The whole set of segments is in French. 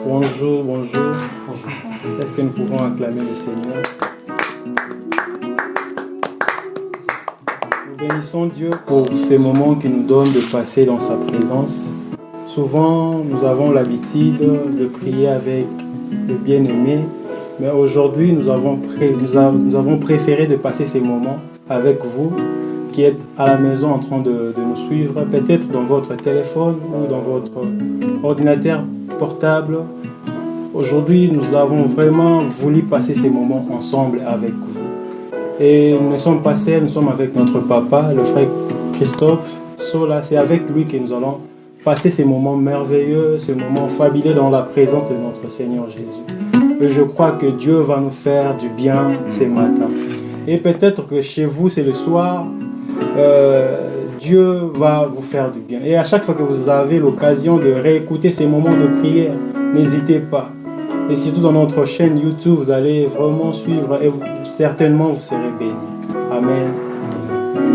Bonjour, bonjour. Est-ce que nous pouvons acclamer le Seigneur? Nous bénissons Dieu pour ces moments qu'il nous donne de passer dans sa présence. Souvent, nous avons l'habitude de prier avec le bien-aimé, mais aujourd'hui, nous avons préféré de passer ces moments avec vous qui êtes à la maison en train de nous suivre, peut-être dans votre téléphone ou dans votre ordinateur portable. Aujourd'hui, nous avons vraiment voulu passer ces moments ensemble avec vous. Et nous ne sommes pas seuls, nous sommes avec notre papa, le frère Christophe Sola. C'est avec lui que nous allons passer ces moments merveilleux, ces moments fabuleux dans la présence de notre Seigneur Jésus. Et je crois que Dieu va nous faire du bien ces matins. Et peut-être que chez vous, c'est le soir, Dieu va vous faire du bien. Et à chaque fois que vous avez l'occasion de réécouter ces moments de prière, n'hésitez pas. Et surtout dans notre chaîne YouTube, vous allez vraiment suivre et certainement vous serez bénis. Amen.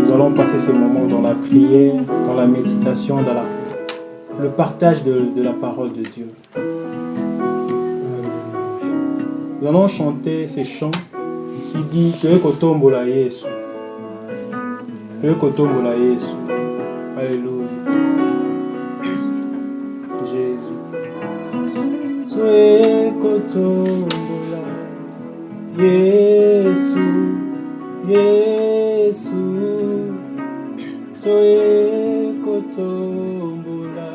Nous allons passer ces moments dans la prière, dans la méditation, dans le partage de la parole de Dieu. Nous allons chanter ces chants qui disent que Kotombola Yesu. Que Kotombola Yesu. Alléluia. Jésus. Soe Kotombola Yesu. Yesu. Soe Kotombola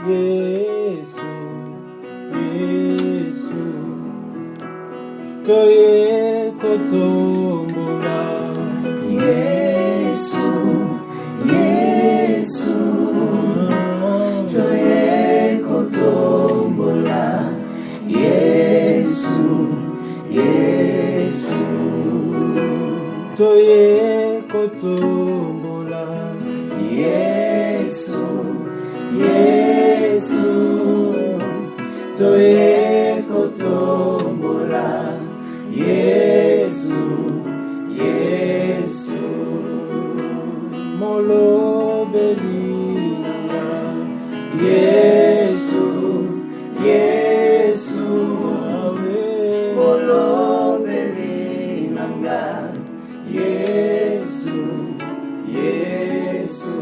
Yesu. Yesu. Soe Kotombola Yesu, Yesu, Toye kotombola, Yesu, Yesu, Toye kotombola, Yesu, Yesu, Toye kotombola, Yesu, Yesu. Molo Belia, Yesu, Yesu, Molo Belinanga, Yesu, Yesu,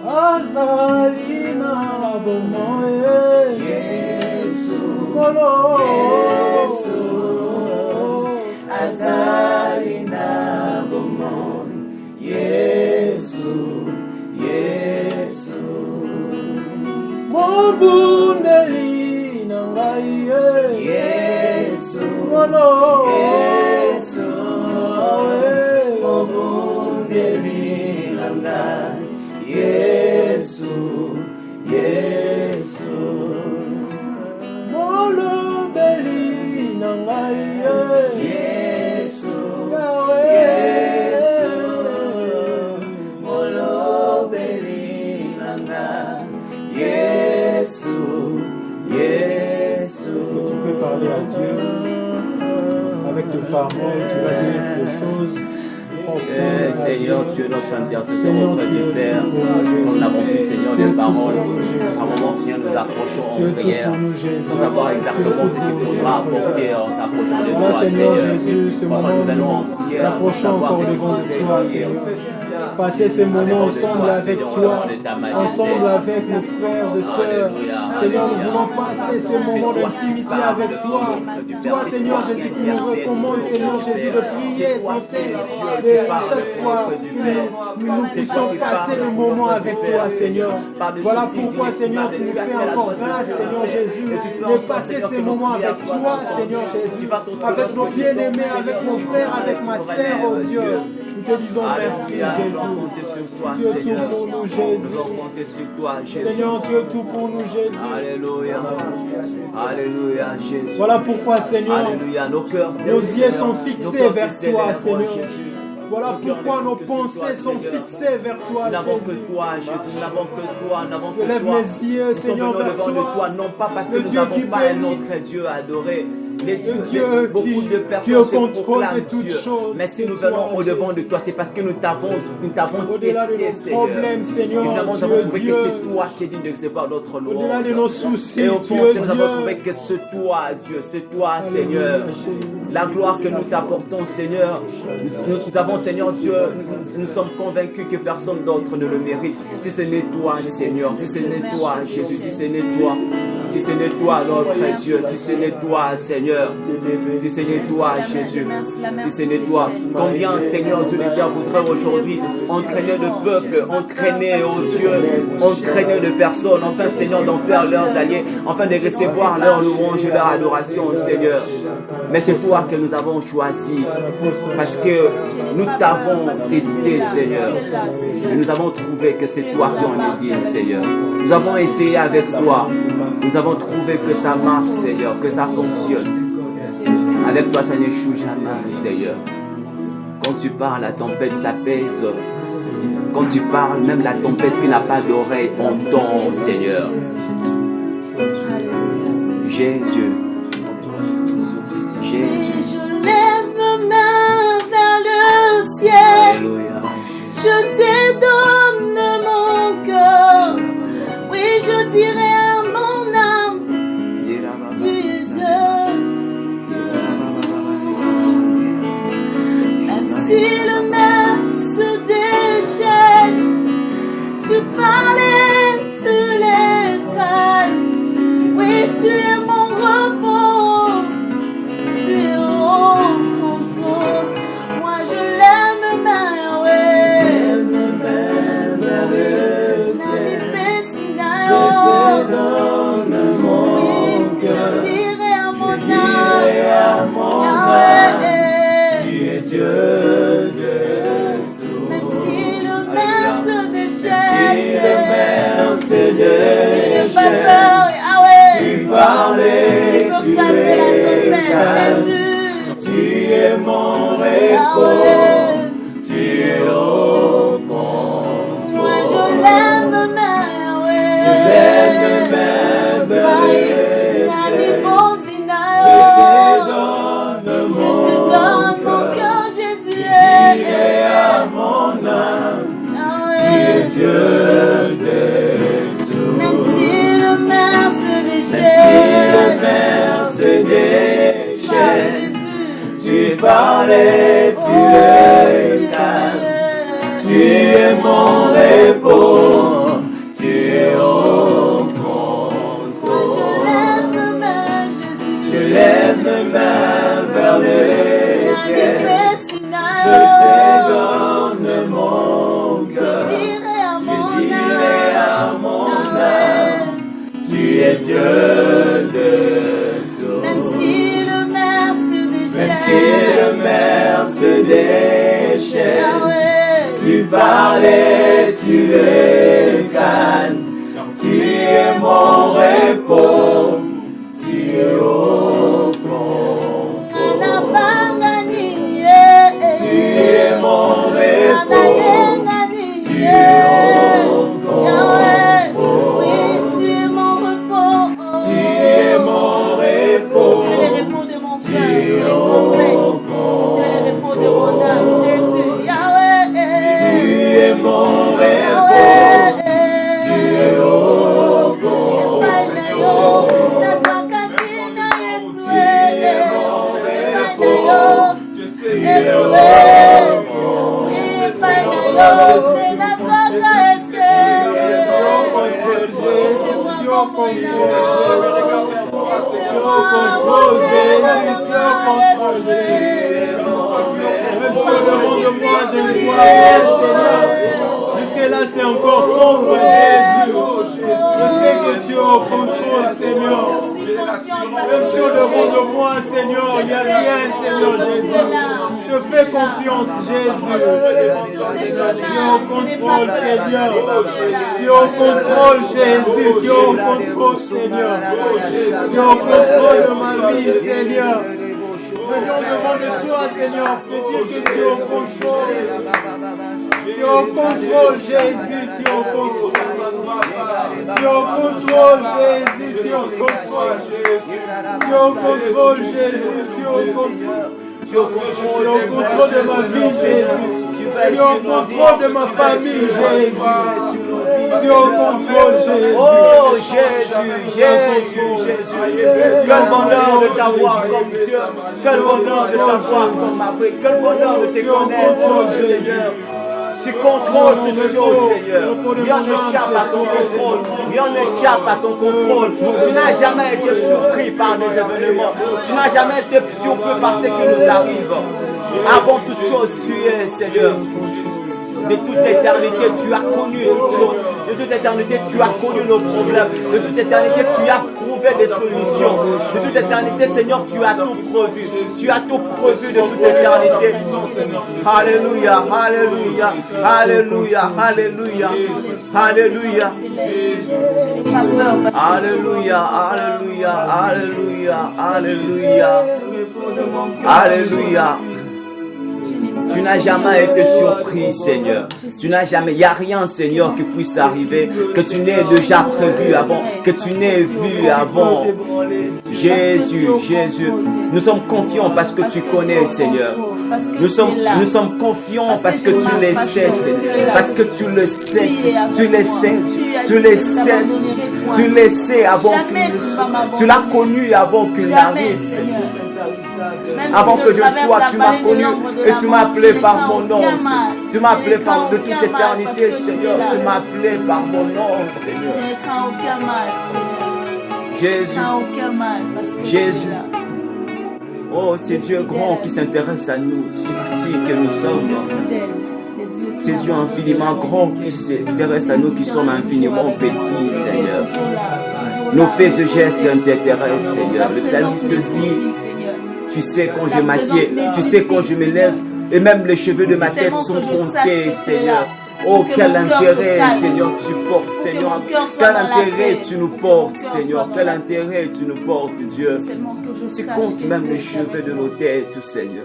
Azalina Bomoye, Yesu, Molo Yesu, Azalina Bomon, Yesu, Yesu, Mobundeli Nangaye, Yesu, Molo Yesu, Mobundeli Nanga, Yesu, Yesu, Molo Beli Nangaye, Yesu, Yahweh. Yesu, Molo Belinanga, Yesu, Yesu. Si tu peux parler à Dieu avec tes paroles, tu vas dire des choses. Seigneur Dieu, notre intercesseur auprès du Père, nous n'avons plus, Seigneur, de paroles. À un moment, Seigneur, nous approchons en prière sans savoir exactement ce qu'il faudra apporter en s'approchant de toi, Seigneur. Parfois, nous venons en prière sans savoir ce qu'il faut dire. Passer ces moments ensemble avec toi, ensemble avec nos frères et sœurs. Seigneur, nous voulons passer ces moments d'intimité avec toi. Toi, Seigneur Jésus, qui nous recommande, Seigneur Jésus, de prier sans cesse. Et à chaque fois que nous puissions passer le moment avec toi, Seigneur. Voilà pourquoi, Seigneur, tu nous fais encore grâce, Seigneur Jésus, de passer ces moments avec toi, Seigneur Jésus, avec nos bien-aimés, avec nos frères, avec ma sœur, oh Dieu. Nous te disons merci, Jésus. Tu es tout pour nous, Jésus. Seigneur, tu es tout pour nous, Jésus. Alléluia. Alléluia, Jésus. Voilà pourquoi, Seigneur, Alléluia. Nos cœurs, nos yeux sont fixés vers toi, Seigneur. Voilà pourquoi nos pensées sont fixées vers toi, Nous n'avons Jésus. que toi, Jésus. Nous n'avons que toi. Nous n'avons Je que lève toi. mes yeux, Nous sommes Seigneur, venus vers devant de toi. toi, non pas parce que Le nous Dieu n'avons qui pas un bénit. autre Dieu à adorer, Dieu beaucoup de qui est personnes au se contrôle proclament de toutes Dieu. choses. Mais si nous venons au-devant de toi, c'est parce que nous t'avons Au-delà de testé, nos Seigneur. problèmes, Seigneur, Finalement, nous tu avons es trouvé que Dieu. c'est toi qui es digne de recevoir notre louange. Au-delà de nos soucis, Et au tu fond, es nous avons Dieu. trouvé que c'est toi, Dieu, c'est toi, Seigneur. La gloire que nous t'apportons, Seigneur, nous avons, Seigneur Dieu, nous sommes convaincus que personne d'autre ne le mérite. Si ce n'est toi, Seigneur, si ce n'est toi, Jésus, si ce n'est toi, si ce n'est toi, notre Dieu, si ce n'est toi, Seigneur, si ce n'est toi, Jésus, si ce n'est toi, combien, Seigneur Dieu, les gars voudraient aujourd'hui entraîner le peuple, entraîner, oh Dieu, entraîner les personnes, enfin, Seigneur, d'en faire leurs alliés, afin de recevoir leur louange et leur adoration, Seigneur. Mais c'est toi que nous avons choisi, parce que nous t'avons testé, Seigneur. Et nous avons trouvé que c'est toi qui en es digne, Seigneur. Nous avons essayé avec toi. Nous avons trouvé que ça marche, Seigneur, que ça fonctionne. Avec toi, ça n'échoue jamais, Seigneur. Quand tu parles, la tempête s'apaise. Quand tu parles, même la tempête qui n'a pas d'oreille entend, Seigneur. Jésus. Jésus. Je lève ma main vers le ciel. Alléluia. Je te donne mon cœur. Oui, je dirai à mon âme, tu es Dieu. Même si le mer se déchaîne, tu parlais, tu les calmes. Oui, tu es mon repos. Tu es au contrôle. Moi je l'aime, ma ouais. Nami Pessinayo. Oui, je dirai à mon âme, Yahweh. Tu es Dieu de tout. Même si le mer se Si déchaîne, le mer se je n'ai pas déchaîne, peur, Yahweh. tu parlais, Tu peux tu calmer la es tempête, calme. Jésus. Tu es mon repos, Yahweh. tu es au contrôle. Moi je l'aime, ma ouais. Je l'aime même vers le Nami ciel. Bozinayo. Je Je te donne mon cœur, Jésus. dirai à mon âme, tu es Yahweh. Dieu de tout. Même si le mer se Même si déchaîne, le mer se déchaîne, Jésus. tu parlais, tu le calmes. Tu es mon repos, tu es au Moi je contrôle. l'aime, ma Jésus. Je lève mes mains vers le Nami ciel, je Pessinayo. te donne mon Je cœur, dirai à mon dirai à âme, mon Yahweh. tu es Dieu de tout. Même si le mer se Même si déchaîne, le mer se déchaîne, Yahweh. tu parlais, tu es calme. Tu es mon repos, tu es au contrôle. Anabanga nini, eh, Tu es mon repos, Analenga nini, tu es au Yahweh. contrôle. Oui, tu es mon repos. Tu es mon repos, Tu es le repos de mon tu cœur, je es le au confesse. Tu es le repos de mon âme, Jésus, Yahweh. tu es mon repos, Yahweh. tu es au contrôle. Epai na yo, nazwakaki na Yesu, epai na yo, Yesu, oui, epai na yo, se nazwaka ese. Laissez-moi mon moyen, laissez-moi mon Même si au-devant de moi, je ne vois rien, Seigneur. Jusque-là, c'est encore sombre, Jésus. Je sais que tu es au contrôle, Seigneur. Même si au-devant de moi, Seigneur, il n'y a rien, Seigneur Jésus. Je te fais confiance, Jésus. Tu es au contrôle, Seigneur. Tu es au contrôle, Jésus. Tu es au contrôle, Seigneur. Tu es au contrôle de ma vie, Seigneur. Venons devant de toi, Seigneur, te dire que tu es au contrôle. Tu es au contrôle, Jésus, tu es au contrôle. Tu es au contrôle, Jésus, tu es au contrôle. Tu es au contrôle, Jésus, tu es au contrôle. Tu es au contrôle de ma vie, Jésus. Tu es au contrôle de ma famille, Jésus. Tu es au contrôle, Jésus. Oh Jésus, Jésus, Jésus. Quel bonheur de t'avoir comme Dieu. Quel bonheur de t'avoir comme ma vie. Quel bonheur de te connaître, Seigneur. Tu contrôles toutes choses, Seigneur. Rien n'échappe à ton contrôle. Rien n'échappe à ton contrôle. Tu n'as jamais été surpris par des événements. Tu n'as jamais été surpris par ce qui nous arrive. Avant toute chose, tu es, Seigneur. De toute éternité, tu as connu toutes choses. De toute éternité, tu as connu nos problèmes. De toute éternité, tu as trouvé des solutions. De toute éternité, Seigneur, tu as tout prévu. Tu as tout prévu de toute éternité. Alléluia, alléluia, alléluia, alléluia, alléluia. Alléluia, alléluia, alléluia, alléluia, alléluia. Tu n'as jamais été surpris, Seigneur. Tu n'as jamais, il n'y a rien, Seigneur, qui puisse arriver, que tu n'aies déjà prévu avant, que tu n'aies vu avant. Jésus, Jésus, nous sommes confiants parce que tu connais, Seigneur. Nous sommes confiants parce que tu le sais, Seigneur. Parce que tu le sais, tu le sais, tu le sais, tu le sais avant qu'il, tu l'as connu avant qu'il n'arrive, Seigneur. Avant que je ne sois, tu m'as connu et tu m'as appelé par mon nom. Tu m'as appelé par de toute éternité, Seigneur. Tu m'as appelé par mon nom, Seigneur. Jésus, Jésus. Oh, c'est Dieu grand qui s'intéresse à nous, si petit que nous sommes. C'est Dieu infiniment grand qui s'intéresse à nous qui sommes infiniment petits, Seigneur. Nos faits et gestes t'intéressent, Seigneur. Le psalmiste dit, tu sais quand je m'assieds, tu sais quand je me lève, et même les cheveux de ma tête sont comptés, Seigneur. Oh, quel intérêt, Seigneur, tu portes, Seigneur. Quel intérêt tu nous portes, Seigneur. Quel intérêt tu nous portes, Dieu. Tu comptes même les cheveux de nos têtes, Seigneur.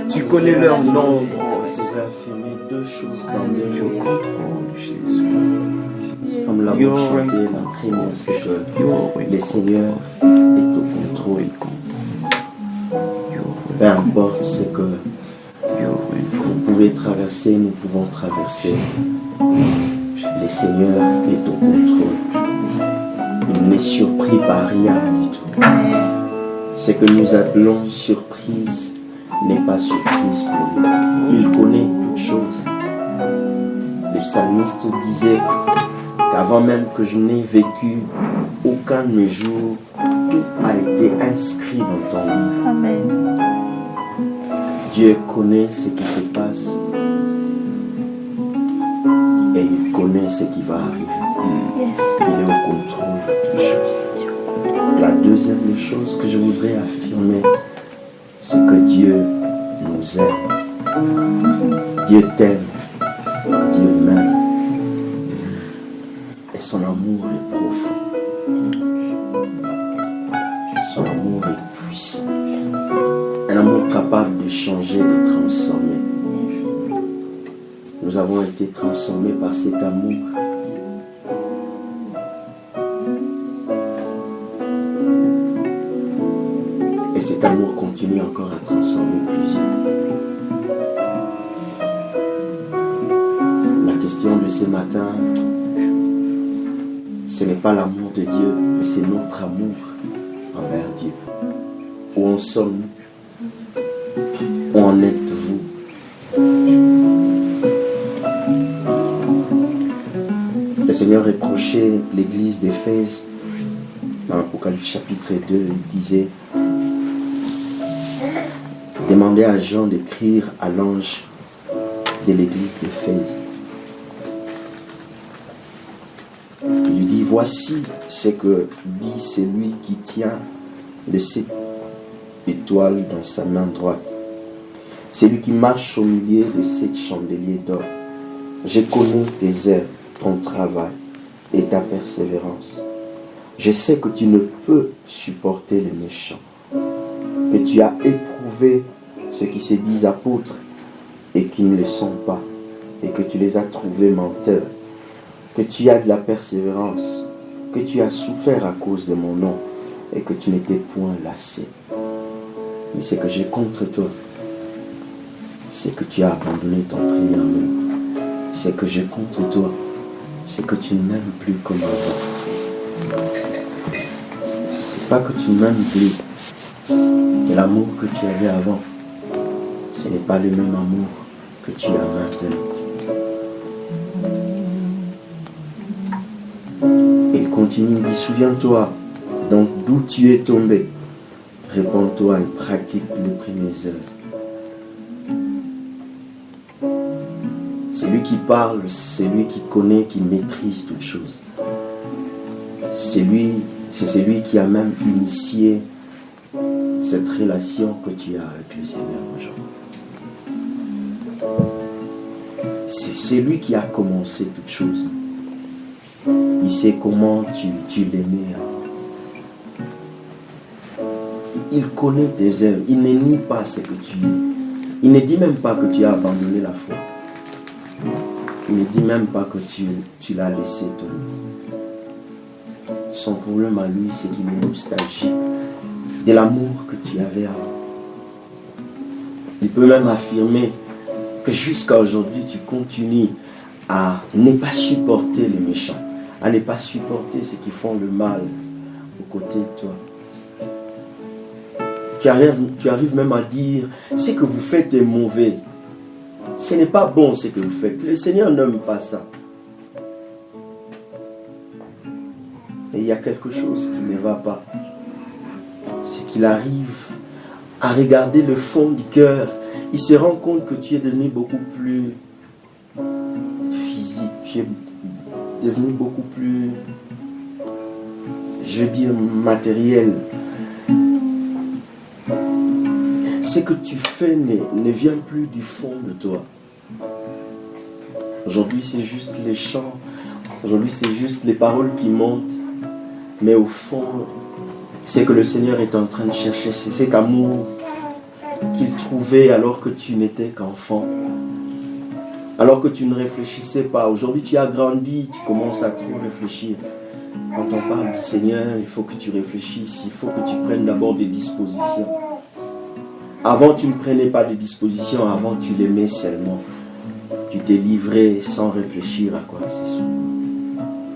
Tu connais leur nombre. Je voudrais affirmer deux choses dans le contrôle, Jésus. Comme l'avons chanté la première, c'est que le Seigneur est au contrôle. Peu importe ce que vous pouvez traverser, nous pouvons traverser. Le Seigneur est au contrôle. Il n'est surpris par rien du tout. Ce que nous appelons surprise n'est pas surprise pour lui. Il connaît toutes choses. Le psalmiste disait qu'avant même que je n'ai vécu aucun de mes jours, tout a été inscrit dans ton livre. Amen. Dieu connaît ce qui se passe et il connaît ce qui va arriver. Yes. Il est au contrôle de toutes choses. La deuxième chose que je voudrais affirmer, c'est que Dieu nous aime. Dieu t'aime. Dieu m'aime. Et son amour est profond. Son amour est puissant. Un amour capable de changer, de transformer. Nous avons été transformés par cet amour. Et cet amour continue encore à transformer plusieurs. La question de ce matin, ce n'est pas l'amour de Dieu, mais c'est notre amour envers Dieu. Où en sommes-nous? Où en êtes-vous? Le Seigneur reprochait l'église d'Éphèse dans Apocalypse chapitre 2, il disait, demandez à Jean d'écrire à l'ange de l'église d'Éphèse. Il lui dit, voici ce que dit celui qui tient les 7 étoiles dans sa main droite. Celui qui marche au milieu de 7 chandeliers d'or. Je connais tes œuvres, ton travail et ta persévérance. Je sais que tu ne peux supporter les méchants, que tu as éprouvé ceux qui se disent apôtres et qui ne le sont pas, et que tu les as trouvés menteurs, que tu as de la persévérance, que tu as souffert à cause de mon nom et que tu n'étais point lassé. Mais ce que j'ai contre toi, c'est que tu as abandonné ton premier amour. Ce que j'ai contre toi, c'est que tu ne m'aimes plus comme avant. C'est pas que tu ne m'aimes plus, mais l'amour que tu avais avant, ce n'est pas le même amour que tu as maintenant. Il continue, il dit, souviens-toi donc d'où tu es tombé. Réponds-toi et pratique les premières œuvres. C'est lui qui parle, c'est lui qui connaît, qui maîtrise toutes choses. C'est celui qui a même initié cette relation que tu as avec le Seigneur aujourd'hui. C'est lui qui a commencé toutes choses. Il sait comment tu l'aimais. Il connaît tes œuvres. Il ne nie pas ce que tu es. Il ne dit même pas que tu as abandonné la foi. Il ne dit même pas que tu l'as laissé tomber. Son problème à lui, c'est qu'il est nostalgique de l'amour que tu avais avant. Il peut même affirmer que jusqu'à aujourd'hui, tu continues à ne pas supporter les méchants, à ne pas supporter ceux qui font le mal aux côtés de toi. Tu arrives même à dire, ce que vous faites est mauvais. Ce n'est pas bon ce que vous faites. Le Seigneur n'aime pas ça. Mais il y a quelque chose qui ne va pas. C'est qu'il arrive à regarder le fond du cœur. Il se rend compte que tu es devenu beaucoup plus physique. Tu es devenu beaucoup plus, je veux dire, matériel. Ce que tu fais ne vient plus du fond de toi. Aujourd'hui, c'est juste les chants. Aujourd'hui, c'est juste les paroles qui montent. Mais au fond, c'est que le Seigneur est en train de chercher. C'est cet amour qu'il trouvait alors que tu n'étais qu'enfant. Alors que tu ne réfléchissais pas. Aujourd'hui, tu as grandi, tu commences à trop réfléchir. Quand on parle du Seigneur, il faut que tu réfléchisses. Il faut que tu prennes d'abord des dispositions. Avant, tu ne prenais pas de dispositions. Avant, tu l'aimais seulement. Tu t'es livré sans réfléchir à quoi que ce soit.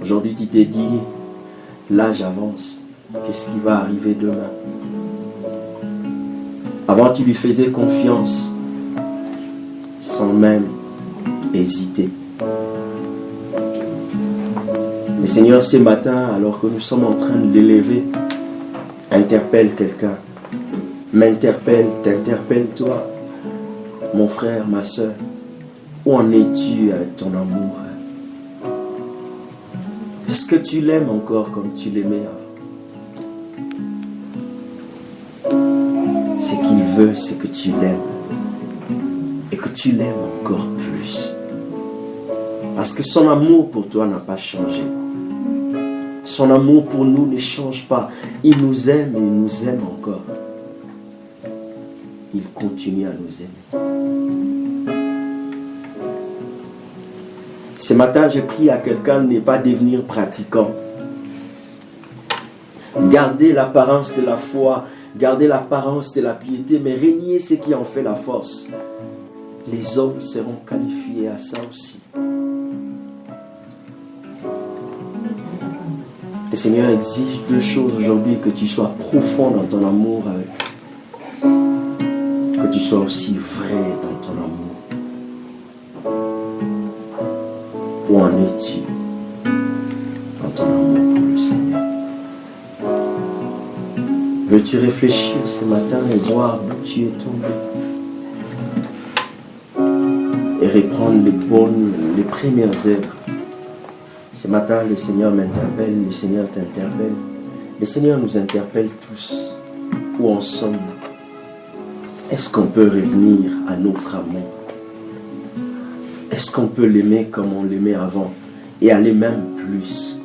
Aujourd'hui, tu t'es dit, là, j'avance. Qu'est-ce qui va arriver demain? Avant, tu lui faisais confiance sans même hésiter. Le Seigneur, ce matin, alors que nous sommes en train de l'élever, interpelle quelqu'un. M'interpelle, t'interpelle toi, mon frère, ma soeur. Où en es-tu avec ton amour? Est-ce que tu l'aimes encore comme tu l'aimais avant? Ce qu'il veut, c'est que tu l'aimes. Et que tu l'aimes encore plus. Parce que son amour pour toi n'a pas changé. Son amour pour nous ne change pas. Il nous aime et il nous aime encore. Il continue à nous aimer. Ce matin, j'ai pris à quelqu'un de ne pas devenir pratiquant. Garder l'apparence de la foi, garder l'apparence de la piété, mais régner ce qui en fait la force. Les hommes seront qualifiés à ça aussi. Le Seigneur exige deux choses aujourd'hui, que tu sois profond dans ton amour avec lui. Que tu sois aussi vrai dans ton amour. Où en es-tu dans ton amour pour le Seigneur? Veux-tu réfléchir ce matin et voir d'où tu es tombé? Et reprendre les premières œuvres. Ce matin, le Seigneur m'interpelle, le Seigneur t'interpelle. Le Seigneur nous interpelle tous. Où en sommes-nous? Est-ce qu'on peut revenir à notre amour? Est-ce qu'on peut l'aimer comme on l'aimait avant et aller même plus?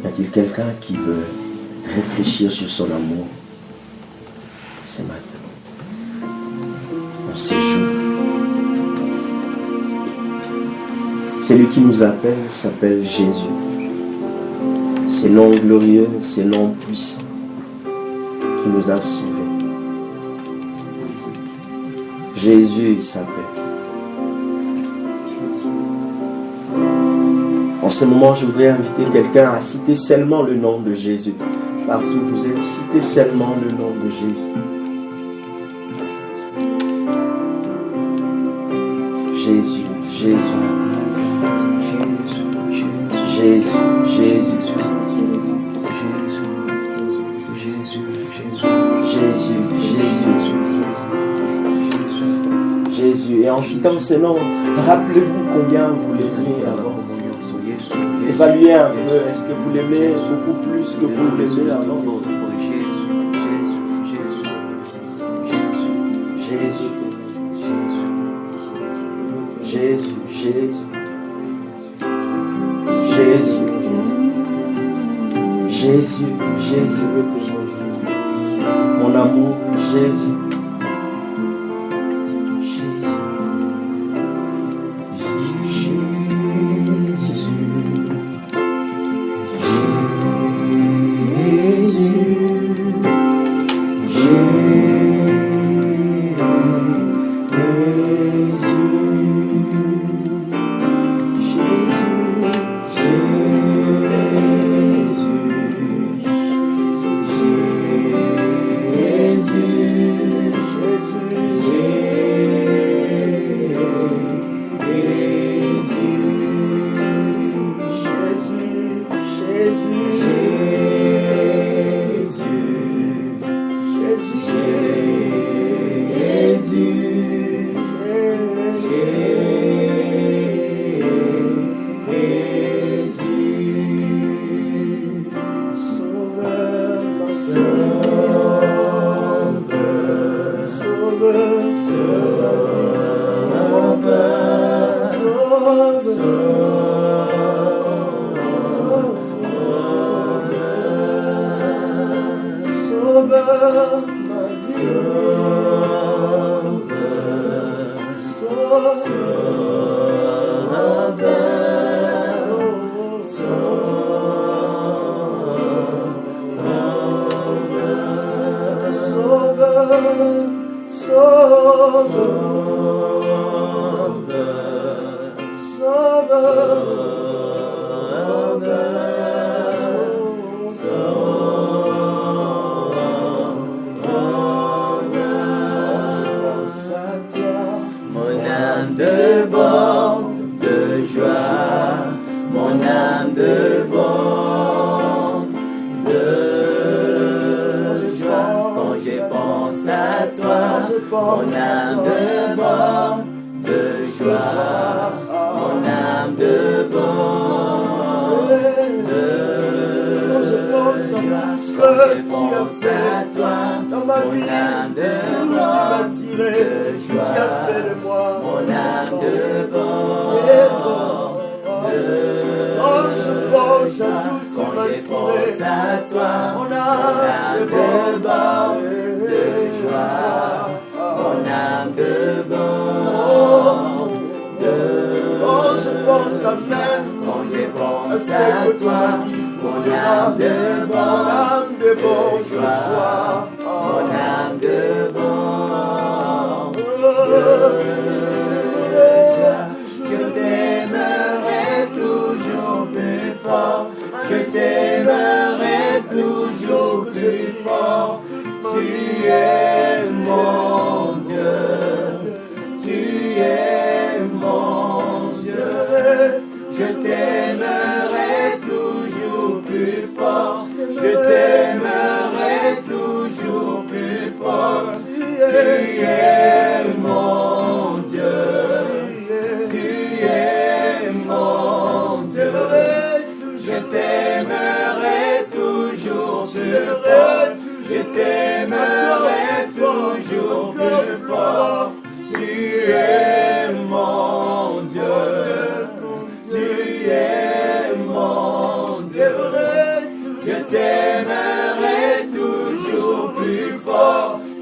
Y a-t-il quelqu'un qui veut réfléchir sur son amour ce matin? en ces jours. Celui qui nous appelle s'appelle Jésus. C'est nom glorieux, c'est nom puissant qui nous a sauvés. Jésus s'appelle. En ce moment, je voudrais inviter quelqu'un à citer seulement le nom de Jésus. Partout où vous êtes, citez seulement le nom de Jésus. Jésus, Jésus, Jésus, Jésus, Jésus. Et en citant ce nom, rappelez-vous combien vous l'aimiez avant. Évaluez un peu, est-ce que vous l'aimez beaucoup plus que vous l'aimez avant? Jésus, Jésus, Jésus, Jésus, mon amour, Jésus.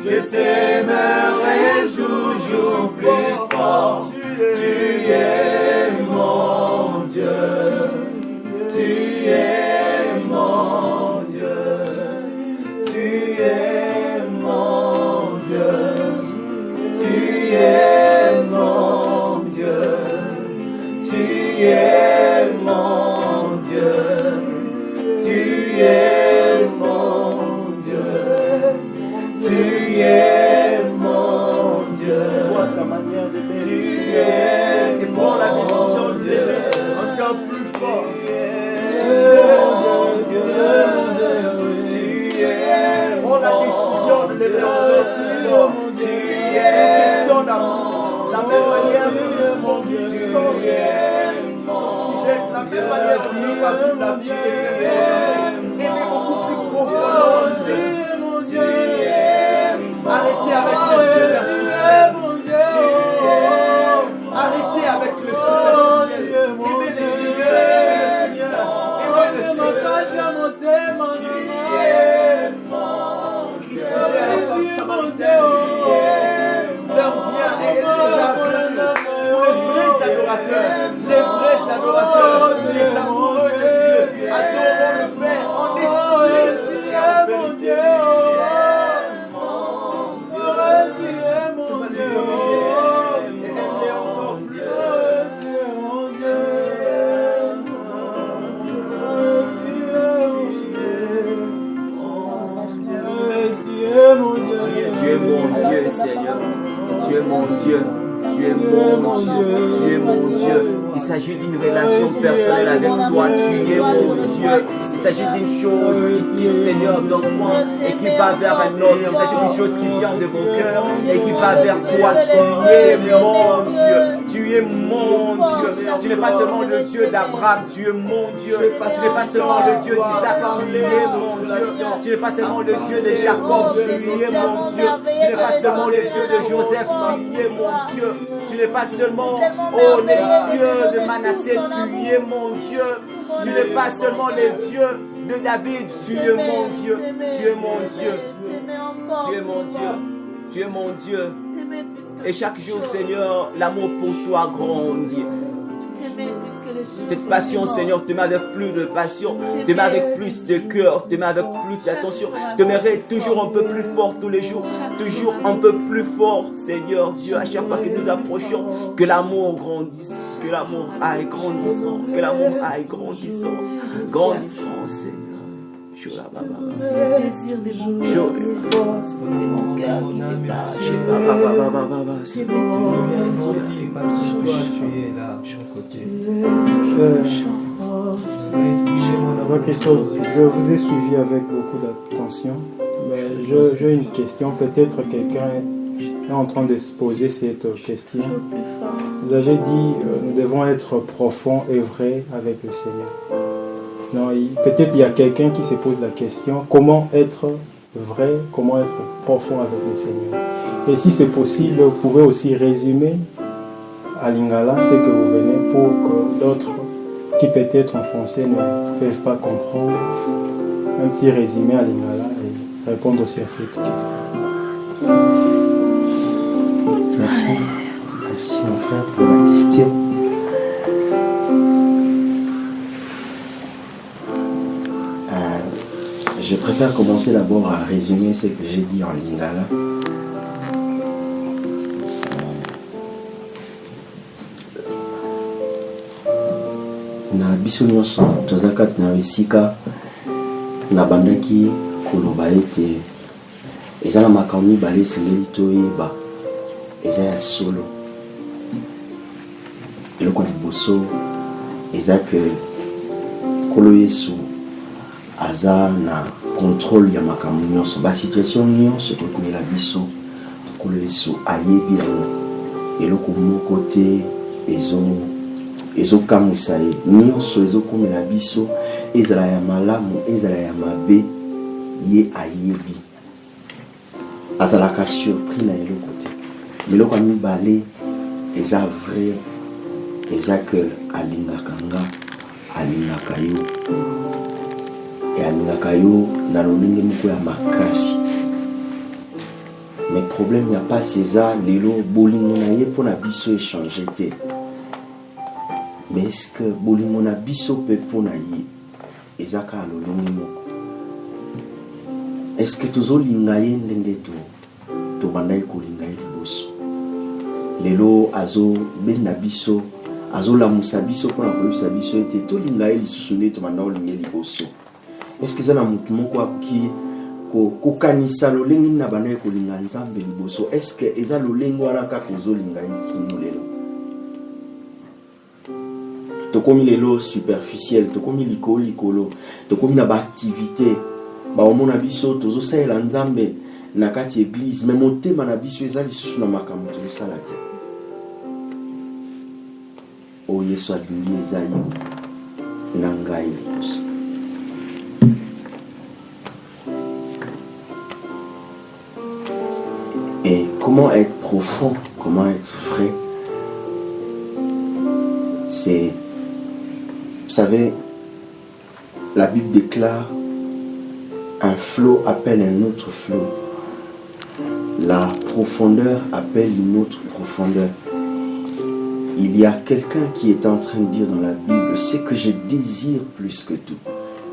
Je t'aimerai toujours es mon Dieu. Tu es mon Dieu. Tu es mon Dieu. Vois ta manière de l'aimer, Tu Seigneur. es Et prends la décision de Dieu. l'aimer encore plus fort. Tu es mon Dieu. Tu es Prends la décision de l'aimer encore plus fort. Tu C'est une es question d'amour. La même manière que nous pouvons vivre sans oxygène, la même manière que nous ne pouvons pas vivre la vie éternelle sans amour. Aimer beaucoup plus profondément Dieu. Arrêtez avec le superficiel. Arrêtez avec le superficiel. Aimez le Seigneur, aimez le Seigneur, aimez le Seigneur. Christ disait à la femme samaritaine, l'heure vient et elle est déjà venue pour les vrais adorateurs, les amoureux de Dieu, adorant le Père en esprit et en vérité. Et aime-les encore plus. Tu es mon Dieu, Seigneur. Tu es mon Dieu. Tu es mon Dieu. Tu es mon Dieu. Il s'agit d'une relation personnelle avec toi. Tu es mon Dieu. Il s'agit d'une chose qui quitte, Seigneur, dans moi et qui va vers un autre. Il s'agit d'une chose qui vient de mon cœur et qui va vers toi. Tu es mon Dieu. Tu es mon Dieu. Tu n'es pas seulement le Dieu d'Abraham. Tu es mon Dieu. Tu n'es pas seulement le Dieu d'Isaac. Tu es mon Dieu. Tu n'es pas seulement le Dieu de Jacob. Tu es mon Dieu. Tu n'es pas seulement le Dieu de Joseph. Tu es mon Dieu. Tu n'es pas seulement, oh, le Dieu de Manassé. Tu es mon Dieu. Tu n'es pas seulement le Dieu de David. Tu es mon Dieu. Tu es mon Dieu. Tu es mon Dieu. Tu es mon Dieu. Et chaque jour, Seigneur, l'amour pour toi grandit. Cette passion, Seigneur, te met avec plus de passion, te met avec plus de cœur, te met avec plus d'attention, te mérite toujours un peu plus fort tous les jours, toujours un peu plus fort, Seigneur Dieu, à chaque fois que nous approchons, que l'amour grandisse, que l'amour aille grandissant, que l'amour aille grandissant, grandissant, Seigneur. C'est le désir de mon cœur, c'est mon cœur qui te parle. T'aimer toujours plus fort. Parce que toi, tu es là, de mon côté. Christophe, je vous ai suivi avec beaucoup d'attention, mais j'ai une question. Peut-être quelqu'un est en train de se poser cette question. Vous avez dit nous devons être profonds et vrais avec le Seigneur. Non, peut-être il y a quelqu'un qui se pose la question, comment être vrai, comment être profond avec le Seigneur. Et si c'est possible, vous pouvez aussi résumer à Lingala ce que vous venez pour que d'autres qui peut-être en français ne peuvent pas comprendre, un petit résumé à Lingala et répondre aussi à cette question. Merci. Merci mon frère pour la question. Je préfère commencer d'abord à résumer ce que j'ai dit en Lingala. Na biso nyonso tozaka na esika na bandaki koloba ete eza na makambo mibale esengeli toyeba eza ya solo. Eloko liboso eza ke Nkolo Yesu aza na contrôle ya makambo nyonso, ba situation nyonso tokolela biso Nkolo Yesu ayebi yango. Eloko moko te ezokamwisa ye, nyonso ezokomela biso, ezala ya malamu ezala ya mabe, ye ayebi, azalaka surpris na eloko te. Eloko ya mibale eza vrai, eza ke alingaka nga, alingaka yo, e alingaka yo na lolenge moko ya makasi. Mais problème ya pasi eza lelo bolingo na ye mpo na biso échanger te. Mais est-ce que bolingo na biso pe mpo na ye ezaka lolenge moko? Est-ce que tozolinga ye ndenge tobandaki kolinga ye liboso? Lelo azobenda biso azola musabiso pour la koyebisa biso ete tolinga ye lisusu nde tomanda olinga liboso. Est-ce que ça na mutu moko akoki kokanisa lolenge na bana ye kolinga nzambe liboso? Est-ce que eza lolenge wana kaka ozolinga ye tino lelo? Tokomi lelo superficiel, tokomi likolo, tokomi na baactivité baomona biso tozosalela nzambe na kati église, mais motema na biso eza lisusu na makambo tozosala te. O Yesu alingi eza yo na ngai liboso. Et comment être profond, comment être vrai? C'est, vous savez, la Bible déclare un flot appelle un autre flot. La profondeur appelle une autre profondeur. Il y a quelqu'un qui est en train de dire dans la Bible, ce que je désire plus que tout,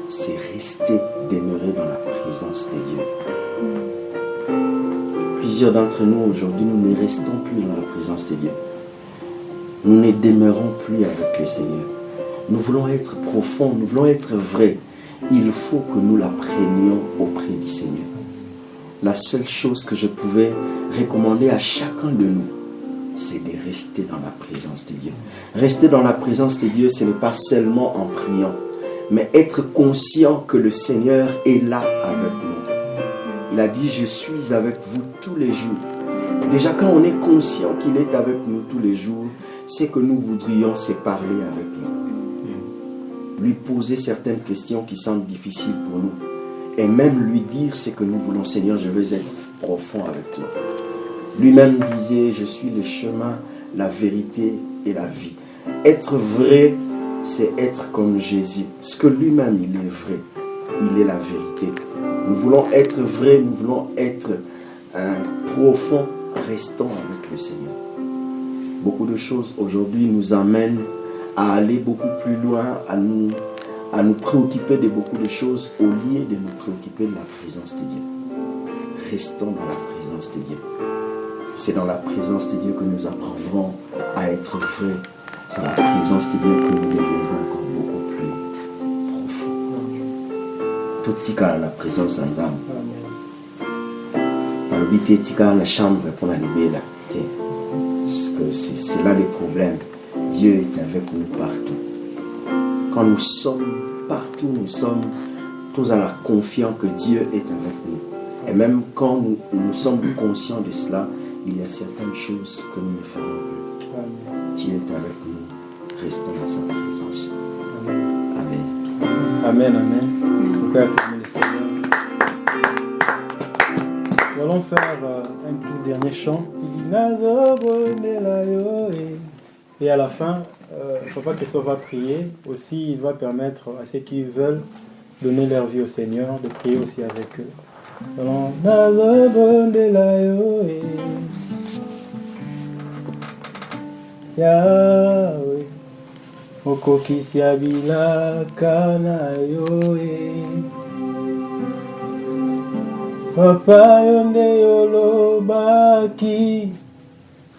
c'est rester, demeurer dans la présence de Dieu. Plusieurs d'entre nous aujourd'hui, nous ne restons plus dans la présence de Dieu. Nous ne demeurons plus avec le Seigneur. Nous voulons être profonds, nous voulons être vrais. Il faut que nous la prenions auprès du Seigneur. La seule chose que je pouvais recommander à chacun de nous, c'est de rester dans la présence de Dieu. Rester dans la présence de Dieu, ce n'est pas seulement en priant, mais être conscient que le Seigneur est là avec nous. Il a dit, je suis avec vous tous les jours. Déjà, quand on est conscient qu'il est avec nous tous les jours, c'est que nous voudrions se parler avec lui. Lui poser certaines questions qui semblent difficiles pour nous. Et même lui dire ce que nous voulons. Seigneur, je veux être profond avec toi. Lui-même disait, je suis le chemin, la vérité et la vie. Être vrai, c'est être comme Jésus. Ce que lui-même, il est vrai. Il est la vérité. Nous voulons être vrais, nous voulons être profonds, restons avec le Seigneur. Beaucoup de choses aujourd'hui nous amènent à aller beaucoup plus loin, à nous préoccuper de beaucoup de choses au lieu de nous préoccuper de la présence de Dieu. Restons dans la présence de Dieu. C'est dans la présence de Dieu que nous apprendrons à être vrais. C'est dans la présence de Dieu que nous deviendrons encore beaucoup plus profonds. Tout tika la présence en âme. Dans le but tika la chambre pour la libérer. Parce que c'est là les problèmes. Dieu est avec nous partout. Quand nous sommes partout, nous sommes tous à la confiance que Dieu est avec nous. Et même quand nous sommes conscients de cela, il y a certaines choses que nous ne ferons plus. Amen. Dieu est avec nous. Restons dans sa présence. Amen. Amen, amen. Nous allons faire un tout dernier chant. Et à la fin, Papa Christophe va prier. Aussi, il va permettre à ceux qui veulent donner leur vie au Seigneur de prier aussi avec eux. Alors, Yahweh, okokisi abilaka na yo Papa yo nde yolobaki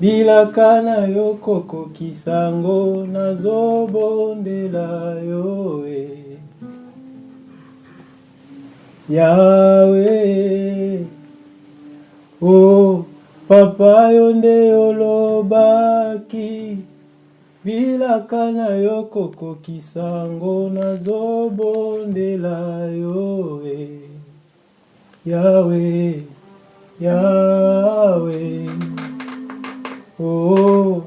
bilaka na yo kokokisa ngo nazobondela yo Yahweh, oh Papa yo nde yolobaki bilaka na yo kokokisa ngo nazobondela yo Yahweh, Yahweh, oh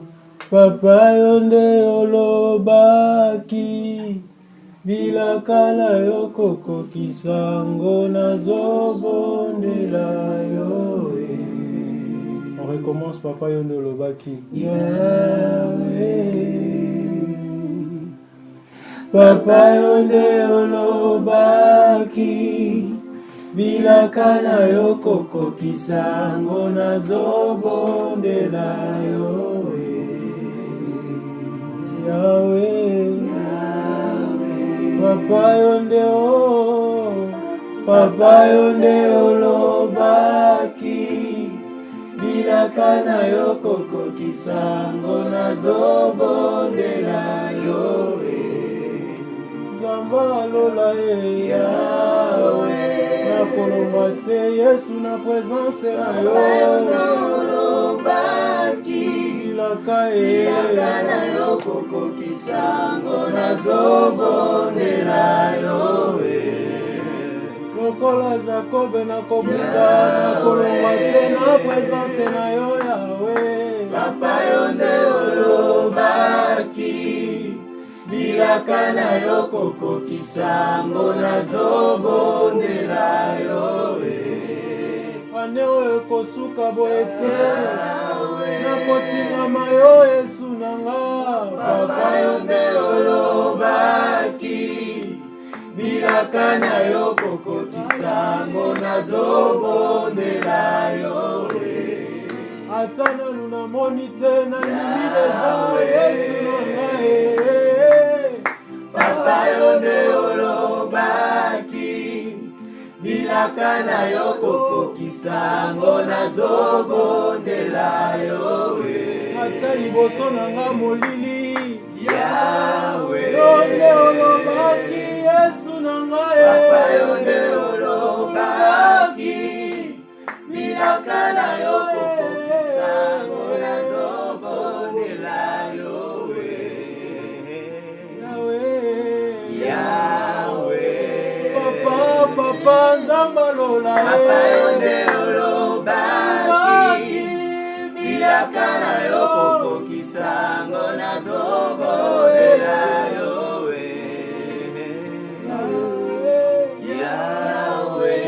Papa yo nde yolobaki bilaka na yo kokokisa ngo nazobondela yo On recommence, Papa yo nde yolobaki Yahweh, Papa yo nde yolobaki bilaka na yo kokokisa ngo nazobondela yo Yahweh, Papa yo nde Papa yo nde olobaki bilaka bilaka na yo kokokisa ngo nazobondela yo Nzambe alola Yawe nakolomba te Yesu na présence na yo olobaki bilaka na yo kokokisa ngo nazobondela yo lokola Jacob nakobuka nakolomba te na présence na yo Yawe Papa yo nde olobaki bilaka na yo kokokisa ngo nazobondela yo ane oyo ekosuka boye te nakotingama yo Yesu na nga Papa yo nde olobaki bilaka na yo kokokisa ngo nazobondela yo ata nanu namoni te nandimi deja Yesu na ngai Papa yo nde olobaki bilaka na yo kokokisa ngo nazobondela yo ata liboso na nga molili Yawe yo nde olobaki Yesu na ngai Papa yo nde olobaki bilaka na yo kokokisa ngo nazobondela yo Yawe Papa Nzambe alola Papa yo nde olobaki bilaka na yo kokokisa ngo nazobondela yo Yawe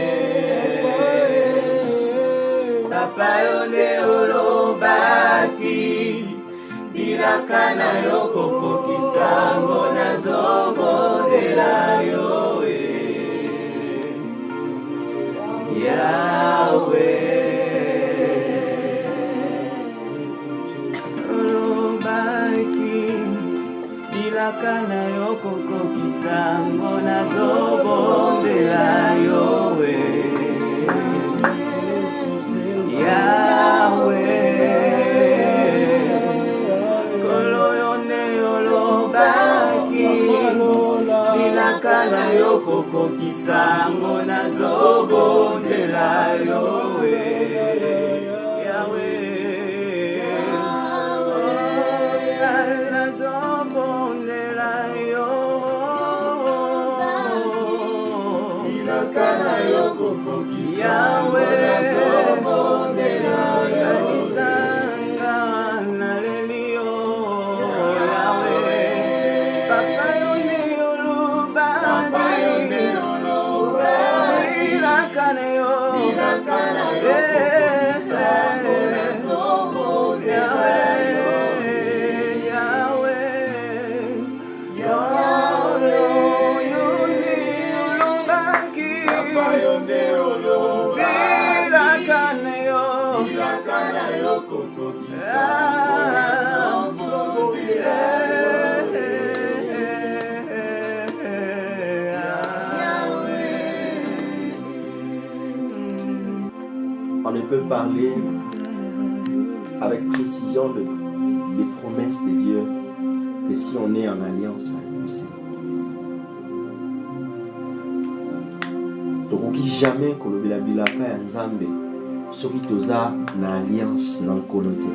Papa yo nde olobaki bilaka na yo kokokisa ngo nazobondela yo Yawe olobaki bilaka na yo kokokisa ngo nazobondela yo Yawe kolo yo nde olobaki bilaka na yo kokokisa ngo nazobondela yo Yawe nazobondela yo bilaka na yo kokokisa Yawe kanisanga naleli yo Yawe Papa yo nde olobaki bilaka na yo On ne peut parler avec précision des promesses de Dieu que si on est en alliance avec le Seigneur. Tokoki jamais kolobela bilaka ya Nzambe soki toza na alliance na nkolo te.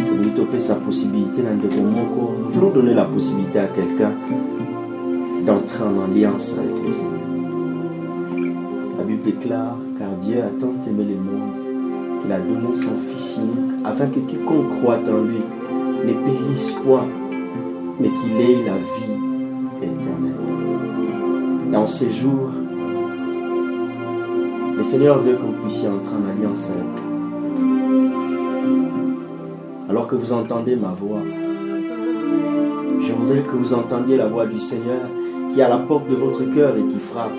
Tokoki topesa possibilité na ndeko moko. Nous voulons donner la possibilité à quelqu'un d'entrer en alliance avec le Seigneur. La Bible déclare, car Dieu a tant aimé le monde qu'il a donné son Fils unique, afin que quiconque croit en lui ne périsse point, mais qu'il ait la vie éternelle. Dans ces jours, le Seigneur veut que vous puissiez entrer en alliance avec lui. Alors que vous entendez ma voix, je voudrais que vous entendiez la voix du Seigneur qui est à la porte de votre cœur et qui frappe.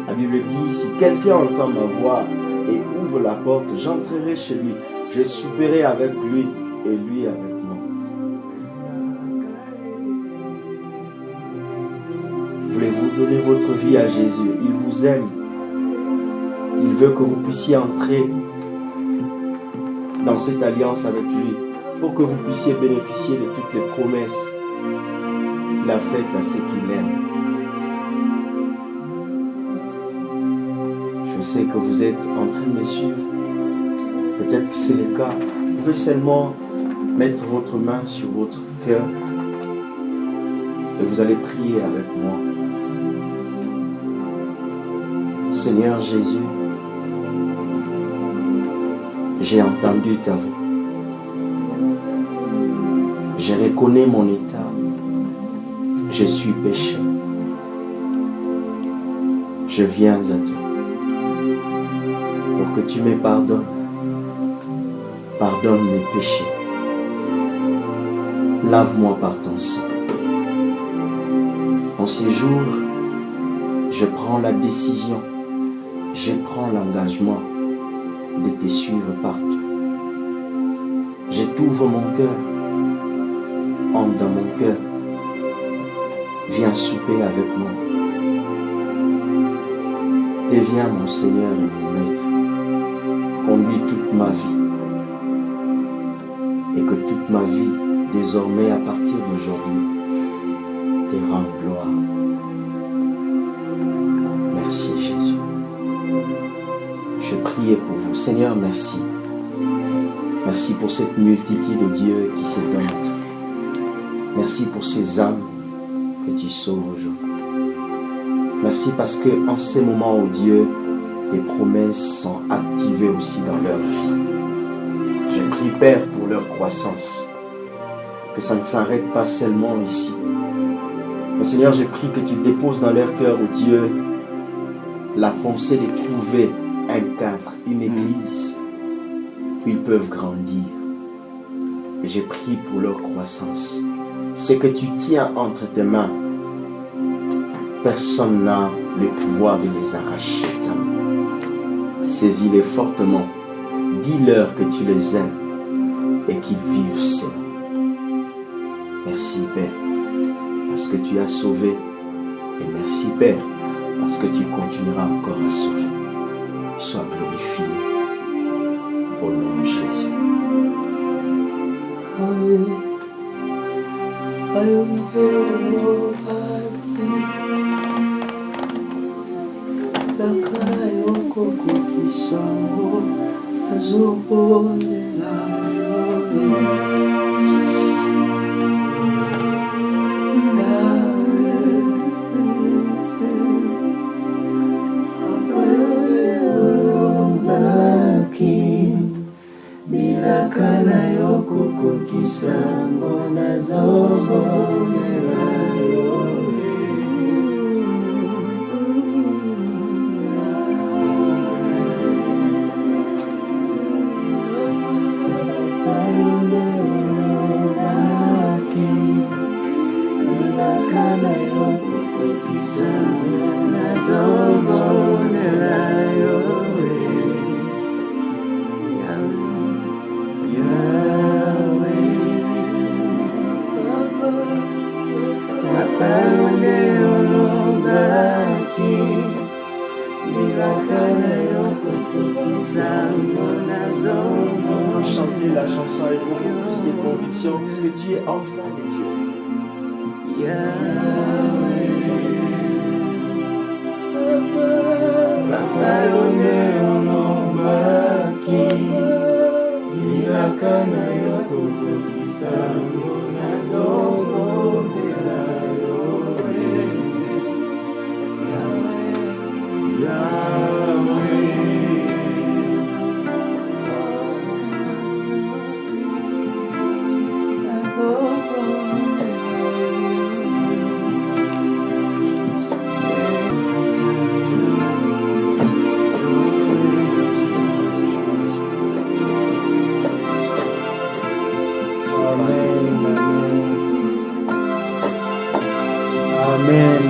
La Bible dit, si quelqu'un entend ma voix et ouvre la porte, j'entrerai chez lui, je souperai avec lui et lui avec moi. Voulez-vous donner votre vie à Jésus? Il vous aime. veut que vous puissiez entrer dans cette alliance avec lui pour que vous puissiez bénéficier de toutes les promesses qu'il a faites à ceux qui l'aiment. Je sais que vous êtes en train de me suivre. Peut-être que c'est le cas. Vous pouvez seulement mettre votre main sur votre cœur et vous allez prier avec moi. Seigneur Jésus, j'ai entendu ta voix. Je reconnais mon état. Je suis pécheur. Je viens à toi pour que tu me pardonnes. Pardonne mes péchés. Lave-moi par ton sang. En ces jours, je prends la décision, je prends l'engagement de te suivre partout. Je t'ouvre mon cœur, entre dans mon cœur. Viens souper avec moi. Deviens mon Seigneur et mon Maître. Conduis toute ma vie. Et que toute ma vie, désormais à partir d'aujourd'hui, te rende gloire. Merci Jésus. Je prie pour vous. Seigneur, merci. Merci pour cette multitude de Dieu qui se donne. Merci pour ces âmes que tu sauves aujourd'hui. Merci parce que en ces moments où Dieu, tes promesses sont activées aussi dans leur vie. Je prie, Père, pour leur croissance. Que ça ne s'arrête pas seulement ici. Mais Seigneur, je prie que tu déposes dans leur cœur, oh Dieu, la pensée de trouver un cadre, une église où ils peuvent grandir. Et je prie pour leur croissance. C'est que tu tiens entre tes mains. Personne n'a le pouvoir de les arracher. Saisis-les fortement. Dis-leur que tu les aimes et qu'ils vivent cela. Merci Père, parce que tu as sauvé. Et merci Père, parce que tu continueras encore à sauver. Sois glorifié. Au nom de Jésus. Chanter la chanson avec beaucoup plus de conviction parce que tu es enfant de Dieu. Amen.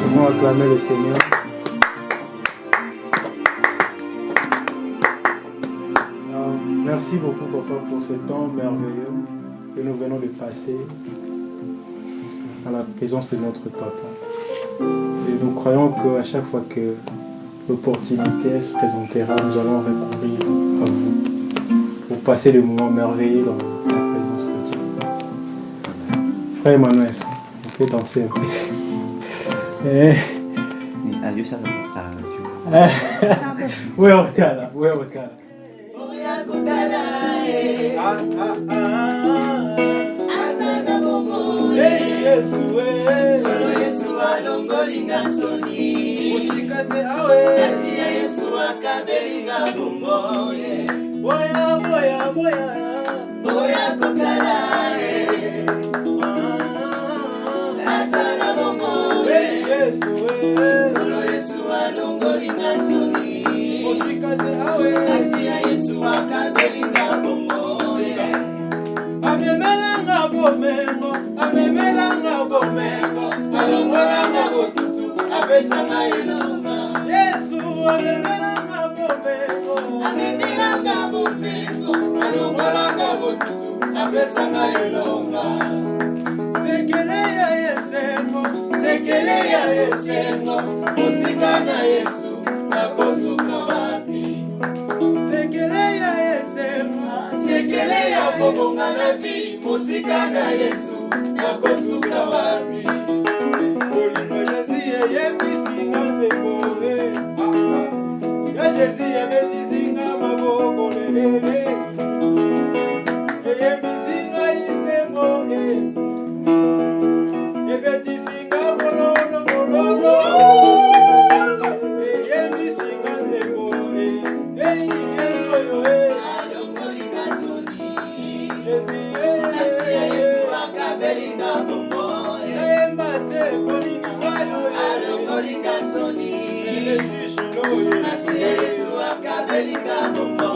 Pouvons acclamer le Seigneur. Merci beaucoup, Papa, pour ce temps merveilleux que nous venons de passer à la présence de notre Papa. Et nous croyons qu'à chaque fois que l'opportunité se présentera, nous allons recourir à vous pour passer des moments merveilleux dans la présence de Dieu. Frère Emmanuel, on peut danser un peu. Adieu, ça va. Où est Orkala? Où est Orkala? Yesu alongolinga soni musikate awe kasi ya Yesu akabelinga bomboye boya boya boya boya kotala azana bongo Yesu Yesu alongolinga soni musikate awe kasi ya Yesu akabelinga bomboye amemelanga bomengo amemelanga bomengo alongolanga botutu apesanga elonga Yesu amemelanga bomengo alongolanga botutu apesanga elonga sekele ya yesengo musika na Yesu nakosuka wapi sekele ya kobonga na vi musika na Yesu nakosuka wapi olingo Jésus yebisinga nzembo ya Jésus yebetisinga maboko lelele yebisinga nzembo yebetisinga mololo yebisinga nzembo Yesu yo alongolinga soni Jésus Yesu akabelinga bombo embate polini ngayo alongolinga soni Yesu akabelinga bombo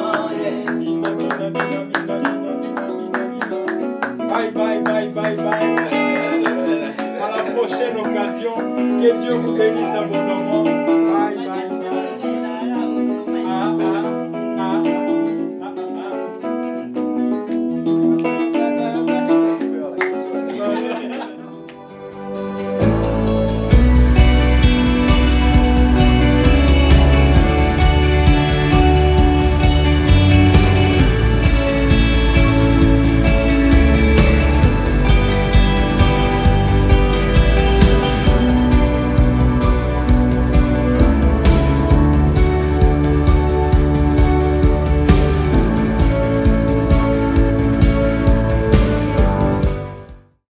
bye bye bye bye bye à la prochaine occasion que Dieu vous bénisse abondamment.